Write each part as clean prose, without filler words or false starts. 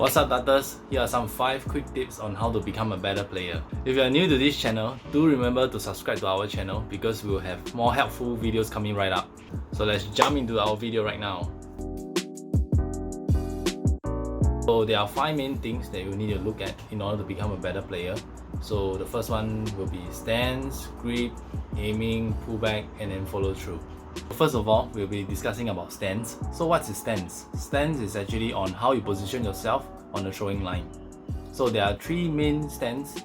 What's up, Darters? Here are some 5 quick tips on how to become a better player. If you are new to this channel, do remember to subscribe to our channel because we will have more helpful videos coming right up. So let's jump into our video right now. So there are 5 main things that you need to look at in order to become a better player. So the first one will be stance, grip, aiming, pullback, and then follow through. First of all, we'll be discussing about stance. So what's a stance? Stance is actually on how you position yourself on the throwing line. So there are 3 main stance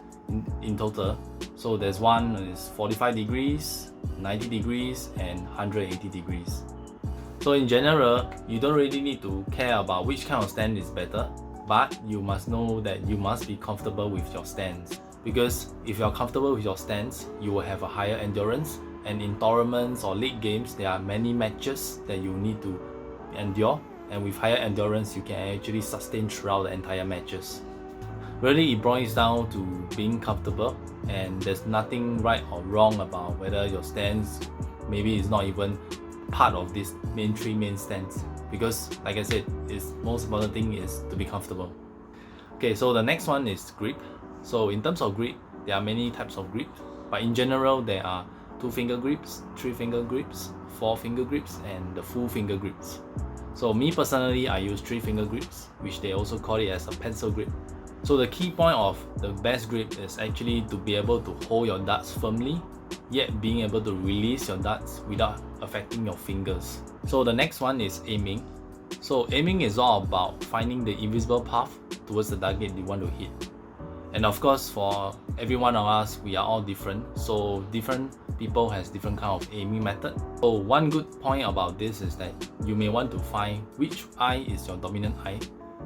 in total. So there's one is 45 degrees, 90 degrees, and 180 degrees. So in general, you don't really need to care about which kind of stance is better, but you must know that you must be comfortable with your stance. Because if you're comfortable with your stance, you will have a higher endurance. And in tournaments or league games, there are many matches that you need to endure, and with higher endurance, you can actually sustain throughout the entire matches. Really, it boils down to being comfortable, and there's nothing right or wrong about whether your stance maybe is not even part of this 3 main stance, because like I said, it's most important thing is to be comfortable. Okay, so the next one is grip. So in terms of grip, there are many types of grip, but in general, there are 2-finger grips, 3-finger grips, 4-finger grips, and the full finger grips. So me personally, I use 3-finger grips, which they also call it as a pencil grip. So the key point of the best grip is actually to be able to hold your darts firmly, yet being able to release your darts without affecting your fingers. So the next one is aiming. So aiming is all about finding the invisible path towards the target you want to hit. And of course, for every one of us, we are all different. So different people has different kind of aiming method. So one good point about this is that you may want to find which eye is your dominant eye,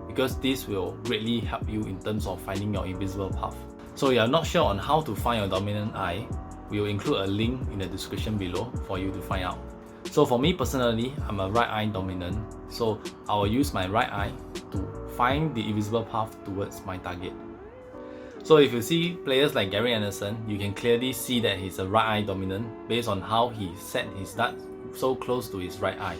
because this will greatly help you in terms of finding your invisible path. So you are not sure on how to find your dominant eye, we will include a link in the description below for you to find out. So for me personally, I'm a right eye dominant. So I will use my right eye to find the invisible path towards my target. So if you see players like Gary Anderson, you can clearly see that he's a right eye dominant based on how he set his dart so close to his right eye.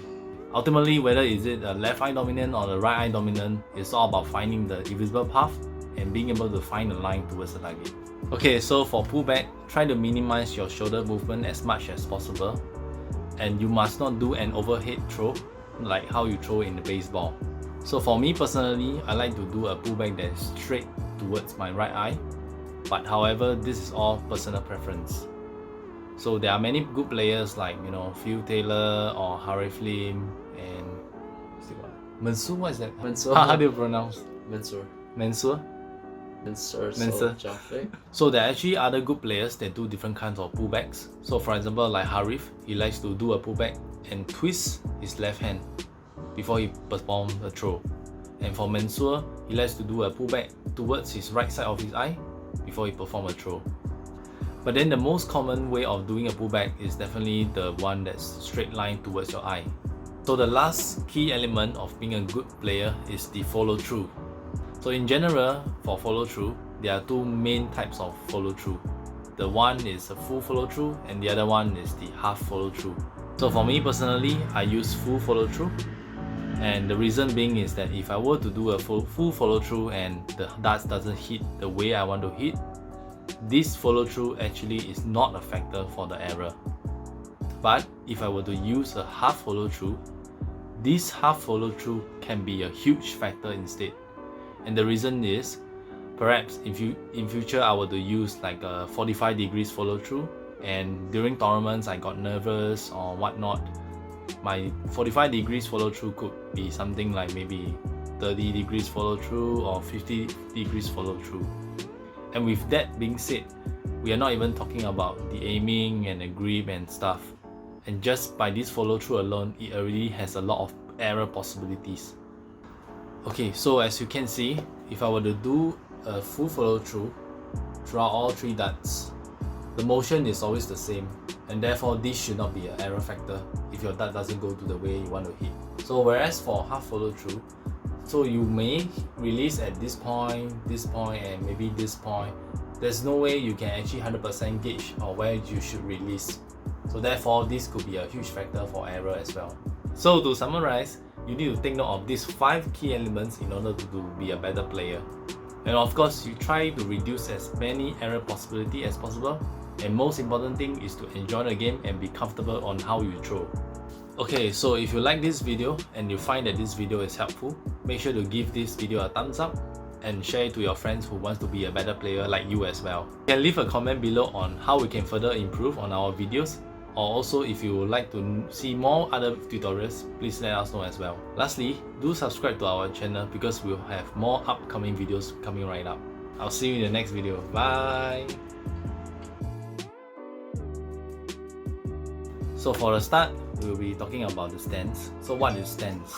Ultimately, whether is it a left eye dominant or the right eye dominant, it's all about finding the invisible path and being able to find the line towards the target. Okay, so for pullback, try to minimize your shoulder movement as much as possible, and you must not do an overhead throw like how you throw in the baseball. So for me personally, I like to do a pullback that is straight towards my right eye, but however, this is all personal preference. So there are many good players like Phil Taylor or Harry Flynn and Mansoor. What is that? Mansoor. How do you pronounce? Mansoor. Mansoor. So there are actually other good players that do different kinds of pullbacks. So for example, like Harif, he likes to do a pullback and twist his left hand before he performs a throw. And for Mansoor, he likes to do a pullback towards his right side of his eye before he performs a throw. But then the most common way of doing a pullback is definitely the one that's straight line towards your eye. So the last key element of being a good player is the follow through. So in general, for follow through, there are 2 main types of follow through. The one is a full follow through and the other one is the half follow through. So for me personally, I use full follow through. And the reason being is that if I were to do a full follow through and the darts doesn't hit the way I want to hit, this follow through actually is not a factor for the error. But if I were to use a half follow through, this half follow through can be a huge factor instead. And the reason is, perhaps in future I were to use like a 45 degrees follow through, and during tournaments I got nervous or whatnot, my 45 degrees follow through could be something like maybe 30 degrees follow through or 50 degrees follow through. And with that being said, we are not even talking about the aiming and the grip and stuff. And just by this follow through alone, it already has a lot of error possibilities. Okay, so as you can see, if I were to do a full follow through throughout all 3 darts, the motion is always the same, and therefore this should not be an error factor if your dart doesn't go to the way you want to hit. So whereas for half follow through, so you may release at this point, and maybe this point. There's no way you can actually 100% gauge or where you should release. So therefore, this could be a huge factor for error as well. So to summarize, you need to take note of these 5 key elements in order to be a better player. And of course, you try to reduce as many error possibility as possible. And most important thing is to enjoy the game and be comfortable on how you throw. Okay, so if you like this video and you find that this video is helpful, make sure to give this video a thumbs up and share it to your friends who wants to be a better player like you as well. You can leave a comment below on how we can further improve on our videos, or also if you would like to see more other tutorials, please let us know as well. Lastly, do subscribe to our channel because we'll have more upcoming videos coming right up. I'll see you in the next video. Bye! So for the start, we'll be talking about the stance. So what is stance?